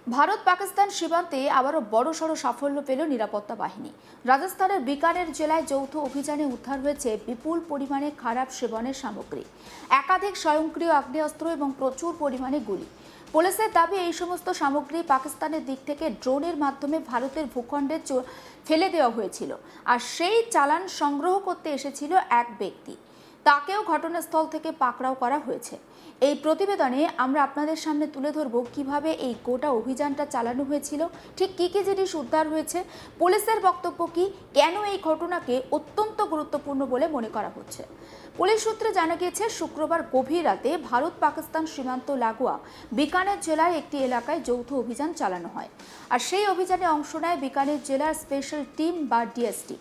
ভারত পাকিস্তান সীমান্তে আবারও বড়সড় সাফল্য পেল নিরাপত্তা বাহিনী। রাজস্থানের বিকানের জেলায় যৌথ অভিযানে উদ্ধার হয়েছে বিপুল পরিমাণে খারাপ সেবনের সামগ্রী, একাধিক স্বয়ংক্রিয় আগ্নেয়াস্ত্র এবং প্রচুর পরিমাণে গুলি। পুলিশের দাবি, এই সমস্ত সামগ্রী পাকিস্তানের দিক থেকে ড্রোনের মাধ্যমে ভারতের ভূখণ্ডে ফেলে দেওয়া হয়েছিল, আর সেই চালান সংগ্রহ করতে এসেছিল এক ব্যক্তি। তাকেও ঘটনাস্থল থেকে পাকড়াও করা হয়েছে। এই প্রতিবেদনে আমরা আপনাদের সামনে তুলে ধরব কিভাবে এই গোটা অভিযানটা চালানো হয়েছিল, ঠিক কী কী জিনিস উদ্ধার হয়েছে, পুলিশের বক্তব্য কি, কেন এই ঘটনাকে অত্যন্ত গুরুত্বপূর্ণ বলে মনে করা হচ্ছে। পুলিশ সূত্রে জানা গিয়েছে, শুক্রবার গভীর রাতে ভারত পাকিস্তান সীমান্ত লাগোয়া বিকানের জেলার একটি এলাকায় যৌথ অভিযান চালানো হয়। আর সেই অভিযানে অংশ নেয় বিকানের জেলার স্পেশাল টিম বা ডিএসটি,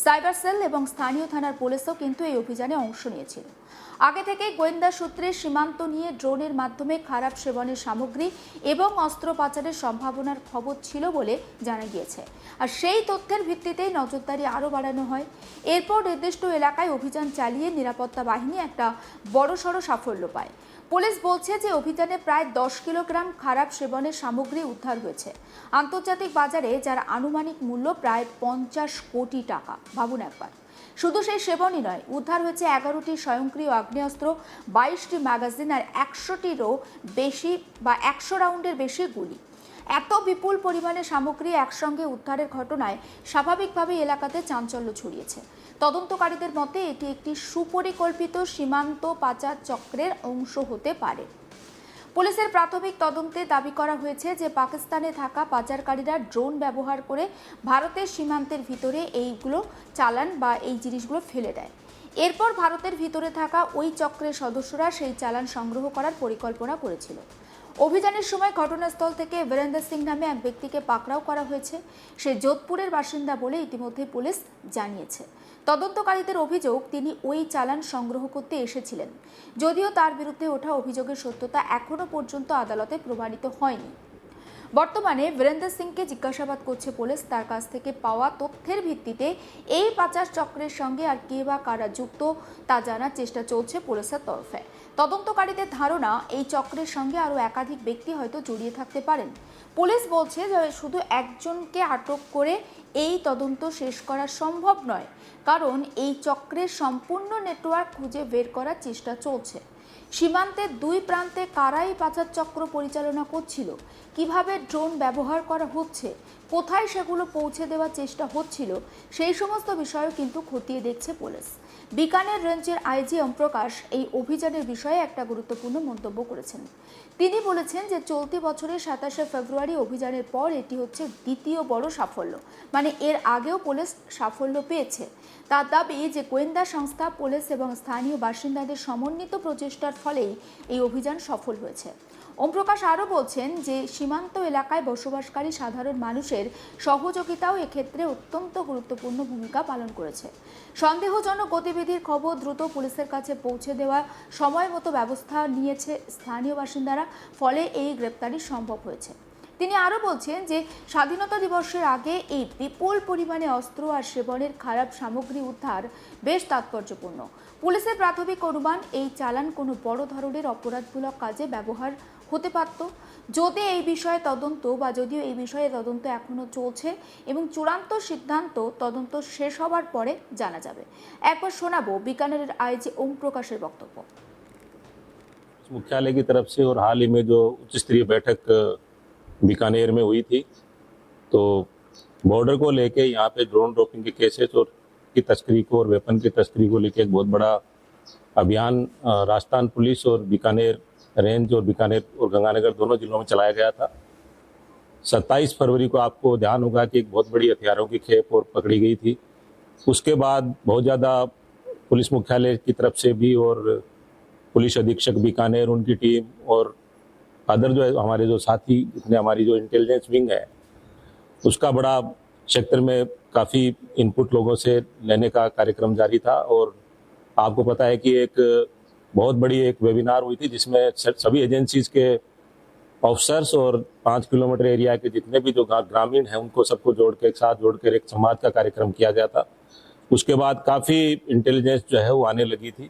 সাইবার সেল এবং স্থানীয় থানার পুলিশও কিন্তু এই অভিযানে অংশ নিয়েছিল। আগে থেকেই গোয়েন্দা সূত্রে সীমান্ত নিয়ে ড্রোনের মাধ্যমে খারাপ সেবনের সামগ্রী এবং অস্ত্র পাচারের সম্ভাবনার খবর ছিল বলে জানা গিয়েছে। আর সেই তথ্যের ভিত্তিতেই নজরদারি আরও বাড়ানো হয়। এরপর নির্দিষ্ট এলাকায় অভিযান চালিয়ে নিরাপত্তা বাহিনী একটা বড়সড় সাফল্য পায়। পুলিশ বলছে যে অভিযানে প্রায় 10 কিলোগ্রাম খারাপ সেবনের সামগ্রী উদ্ধার হয়েছে, আন্তর্জাতিক বাজারে যার আনুমানিক মূল্য প্রায় 50 কোটি টাকা। ভাবুন একবার, শুধু সেই সেবনই নয়, উদ্ধার হয়েছে 11টি স্বয়ংক্রিয় আগ্নেয়াস্ত্র, 22টি ম্যাগাজিন আর 100টিরও বেশি বা 100 রাউন্ডের বেশি গুলি। এত বিপুল পরিমাণে সামগ্রী একসঙ্গে উদ্ধারের ঘটনায় স্বাভাবিকভাবেই এলাকাতে চাঞ্চল্য ছড়িয়েছে। তদন্তকারীদের মতে এটি একটি সুপরিকল্পিত সীমান্ত পাচার চক্রের অংশ হতে পারে। পুলিশের প্রাথমিক তদন্তে দাবি করা হয়েছে যে পাকিস্তানে থাকা পাচারকারীরা ড্রোন ব্যবহার করে ভারতের সীমান্তের ভিতরে এইগুলো চালান বা এই জিনিসগুলো ফেলে দেয়। এরপর ভারতের ভিতরে থাকা ওই চক্রের সদস্যরা সেই চালান সংগ্রহ করার পরিকল্পনা করেছিল। অভিযানের সময় ঘটনাস্থল থেকে বীরেন্দ্র সিং নামে এক ব্যক্তিকে পাকড়াও করা হয়েছে। সে যোধপুরের বাসিন্দা বলে ইতিমধ্যে পুলিশ জানিয়েছে। তদন্তকারীদের অভিযোগ, তিনি ওই চালান সংগ্রহ করতে এসেছিলেন, যদিও তার বিরুদ্ধে ওঠা অভিযোগের সত্যতা এখনো পর্যন্ত আদালতে প্রমাণিত হয়নি। বর্তমানে বীরেন্দ্র সিংকে জিজ্ঞাসাবাদ করছে পুলিশ। তার কাছ থেকে পাওয়া তথ্যের ভিত্তিতে এই পাচার চক্রের সঙ্গে আর কে বা কারা যুক্ত তা জানার চেষ্টা চলছে পুলিশের তরফে। তদন্তকারীদের ধারণা, এই চক্রের সঙ্গে আরও একাধিক ব্যক্তি হয়তো জড়িয়ে থাকতে পারেন। পুলিশ বলছে যে শুধু একজনকে আটক করে এই তদন্ত শেষ করা সম্ভব নয়, কারণ এই চক্রের সম্পূর্ণ নেটওয়ার্ক খুঁজে বের করার চেষ্টা চলছে। সীমান্তের দুই প্রান্তে কারাই পাচার চক্র পরিচালনা করছিল, কিভাবে ড্রোন ব্যবহার করা হচ্ছে, কোথায় সেগুলো পৌঁছে দেওয়ার চেষ্টা হচ্ছিল, সেই সমস্ত বিষয়ও কিন্তু খতিয়ে দেখছে পুলিশ। বিকানের রেঞ্জের আইজি ওমপ্রকাশ এই অভিযানের বিষয়ে একটা গুরুত্বপূর্ণ মন্তব্য করেছেন। তিনি বলেছেন যে চলতি বছরের 27শে ফেব্রুয়ারি অভিযানের পর এটি হচ্ছে দ্বিতীয় বড় সাফল্য, মানে এর আগেও পুলিশ সাফল্য পেয়েছে। তার দাবি যে গোয়েন্দা সংস্থা, পুলিশ এবং স্থানীয় বাসিন্দাদের সমন্বিত প্রচেষ্টার ফলেই এই অভিযান সফল হয়েছে। ওমপ্রকাশ আরও বলছেন যে সীমান্ত এলাকায় বসবাসকারী সাধারণ মানুষের সহযোগিতাও এক্ষেত্রে অত্যন্ত গুরুত্বপূর্ণ ভূমিকা পালন করেছে। সন্দেহজনক গতিবিধির খবর দ্রুত পুলিশের কাছে পৌঁছে দেওয়া, সময় মতো ব্যবস্থা নিয়েছে স্থানীয় বাসিন্দারা, ফলে এই গ্রেপ্তারি সম্ভব হয়েছে। তিনি আরও বলছেন যে স্বাধীনতা দিবসের আগে এই বিপুল পরিমাণে অস্ত্র আর সেবনের খারাপ সামগ্রী উদ্ধার বেশ তাৎপর্যপূর্ণ। পুলিশের প্রাথমিক অনুমান, এই চালান কোনো বড় ধরনের অপরাধমূলক কাজে ব্যবহার হতে পারত। যদিও এই বিষয়ে তদন্ত এখনো চলছে এবং চূড়ান্ত সিদ্ধান্ত তদন্ত শেষ হবার পরে জানা যাবে। একবার শোনাবো বিকানেরের আইজি ওমপ্রকাশের বক্তব্য। मुख्यालय की तरफ से और हाल ही में जो उच्च स्तरीय बैठक बीकानेर में हुई थी, तो बॉर्डर को लेके यहाँ पे ड्रोन ड्रॉपिंग के केसेस और की तस्करी को और वेपन की तस्करी को लेके एक बहुत बड़ा अभियान राजस्थान पुलिस और बीकानेर रेंज और बीकानेर और गंगानगर दोनों जिलों में चलाया गया था। 27 फरवरी को आपको ध्यान होगा कि एक बहुत बड़ी हथियारों की खेप और पकड़ी गई थी। उसके बाद बहुत ज़्यादा पुलिस मुख्यालय की तरफ से भी और पुलिस अधीक्षक बीकानेर, उनकी टीम और अदर जो हमारे जो साथी, जितने हमारी जो इंटेलिजेंस विंग है, उसका बड़ा सेक्टर में काफ़ी इनपुट लोगों से लेने का कार्यक्रम जारी था। और आपको पता है कि एक बहुत बड़ी एक वेबिनार हुई थी जिसमें सभी एजेंसीज के ऑफिसर्स और 5 किलोमीटर एरिया के जितने भी जो ग्रामीण हैं उनको सबको जोड़ के एक साथ जोड़कर एक संवाद का कार्यक्रम किया गया था। उसके बाद काफ़ी इंटेलिजेंस जो है वो आने लगी थी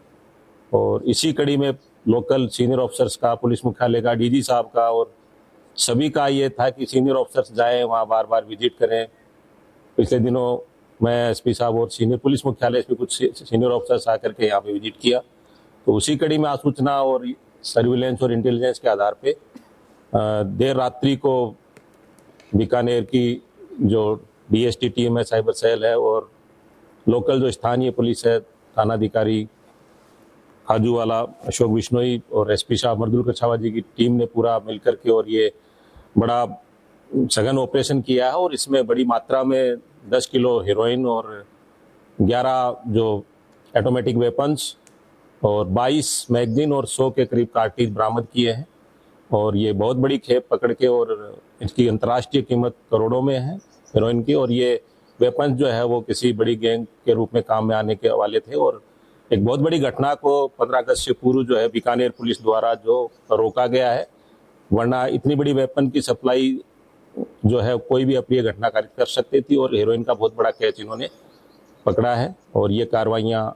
और इसी कड़ी में लोकल सीनियर ऑफिसर्स का, पुलिस मुख्यालय का, डीजी साहब का और सभी का ये था कि सीनियर ऑफिसर्स जाएं वहाँ, बार बार विजिट करें। पिछले दिनों मैं एसपी साहब और सीनियर पुलिस मुख्यालय से कुछ सीनियर ऑफिसर्स आकर के यहाँ पे विजिट किया, तो उसी कड़ी में सूचना और सर्विलेंस और इंटेलिजेंस के आधार पे देर रात्रि को बीकानेर की जो डीएसटी टीम है, साइबर सेल है, और लोकल जो स्थानीय पुलिस है, थानाधिकारी खाजूवाला अशोक बिश्नोई और एसपी साहब मर्दुल कछावा जी की टीम ने पूरा मिलकर के और ये बड़ा सघन ऑपरेशन किया है। और इसमें बड़ी मात्रा में 10 किलो हेरोइन और 11 जो ऑटोमेटिक वेपन्स और 22 मैगजीन और 100 के करीब कार्टिज बरामद किए हैं। और ये बहुत बड़ी खेप पकड़ के, और इसकी अंतर्राष्ट्रीय कीमत करोड़ों में है हेरोइन की। और ये वेपन्स जो है वो किसी बड़ी गैंग के रूप में काम में आने के वाले थे। और एक बहुत बड़ी घटना को 15 अगस्त से पूर्व जो है बीकानेर पुलिस द्वारा जो रोका गया है, वरना इतनी बड़ी वेपन की सप्लाई जो है कोई भी अप्रिय घटना कारित कर सकती थी। और हेरोइन का बहुत बड़ा कैच इन्होंने पकड़ा है और ये कार्रवाइयाँ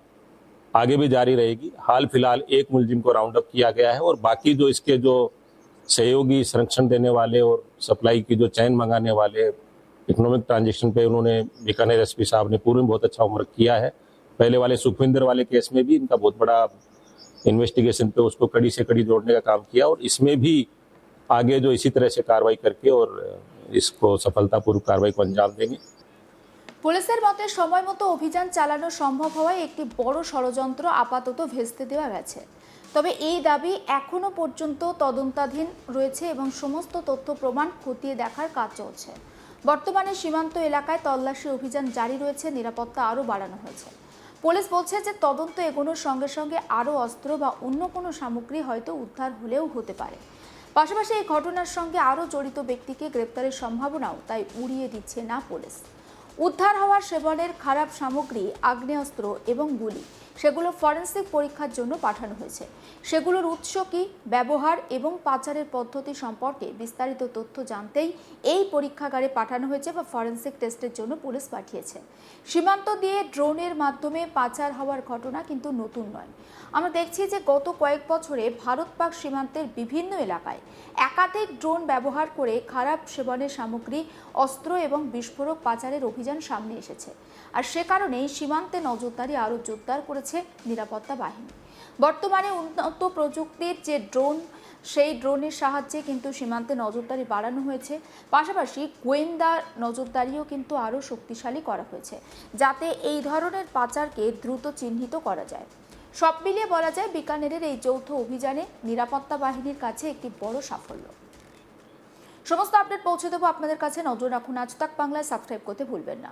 आगे भी जारी रहेगी। हाल फिलहाल एक मुलजिम को राउंड अप किया गया है और बाकी जो इसके जो सहयोगी, संरक्षण देने वाले और सप्लाई की जो चैन मंगाने वाले, इकोनॉमिक ट्रांजेक्शन पे उन्होंने बीकानेर एसपी साहब ने पूर्व में बहुत अच्छा होमवर्क किया है। पहले वाले सुखविंदर वाले केस में भी इनका बहुत बड़ा इन्वेस्टिगेशन पे उसको कड़ी से कड़ी जोड़ने का काम किया, और इसमें भी आगे जो इसी तरह से कार्रवाई करके और इसको सफलतापूर्वक कार्रवाई को अंजाम देंगे। পুলিশের মতে সময় মতো অভিযান চালানো সম্ভব হওয়ায় একটি বড় ষড়যন্ত্র আপাতত ভেস্তে দেওয়া গেছে। তবে এই দাবি এখনো পর্যন্ত তদন্তাধীন রয়েছে এবং সমস্ত তথ্য প্রমাণ খতিয়ে দেখার কাজ চলছে। বর্তমানে সীমান্ত এলাকায় তল্লাশি অভিযান জারি রয়েছে, নিরাপত্তা আরও বাড়ানো হয়েছে। পুলিশ বলছে যে তদন্ত এগোনোর সঙ্গে সঙ্গে আরও অস্ত্র বা অন্য কোনো সামগ্রী হয়তো উদ্ধার হলেও হতে পারে। পাশাপাশি এই ঘটনার সঙ্গে আরও জড়িত ব্যক্তিকে গ্রেপ্তারের সম্ভাবনাও তাই উড়িয়ে দিচ্ছে না পুলিশ। উদ্ধার হওয়া সেবনের খারাপ সামগ্রী, আগ্নেয়াস্ত্র এবং গুলি, সেগুলো ফরেনসিক পরীক্ষার জন্য পাঠানো হয়েছে। সেগুলোর উৎস কী, ব্যবহার এবং পাচারের পদ্ধতি সম্পর্কে বিস্তারিত তথ্য জানতেই এই পরীক্ষাগারে পাঠানো হয়েছে বা ফরেনসিক টেস্টের জন্য পুলিশ পাঠিয়েছে। সীমান্ত দিয়ে ড্রোনের মাধ্যমে পাচার হওয়ার ঘটনা কিন্তু নতুন নয়। আমরা দেখছি যে গত কয়েক বছরে ভারত পাক সীমান্তের বিভিন্ন এলাকায় একাধিক ড্রোন ব্যবহার করে খারাপ সেবনের সামগ্রী, অস্ত্র এবং বিস্ফোরক পাচারের অভিযান সামনে এসেছে। আর সে কারণেই সীমান্তে নজরদারি আরও জোরদার করেছে নিরাপত্তা বাহিনী। বর্তমানে উন্নত প্রযুক্তির যে ড্রোন, সেই ড্রোনের সাহায্যে কিন্তু সীমান্তে নজরদারি বাড়ানো হয়েছে। পাশাপাশি গোয়েন্দা নজরদারিও কিন্তু আরও শক্তিশালী করা হয়েছে, যাতে এই ধরনের পাচারকে দ্রুত চিহ্নিত করা যায়। সব মিলিয়ে বলা যায় বিকানেরের এই যৌথ অভিযানে নিরাপত্তা বাহিনীর কাছে একটি বড় সাফল্য। সমস্ত আপডেট পৌঁছে দেবো আপনাদের কাছে। নজর রাখুন আজ তাক বাংলায়, সাবস্ক্রাইব করতে ভুলবেন না।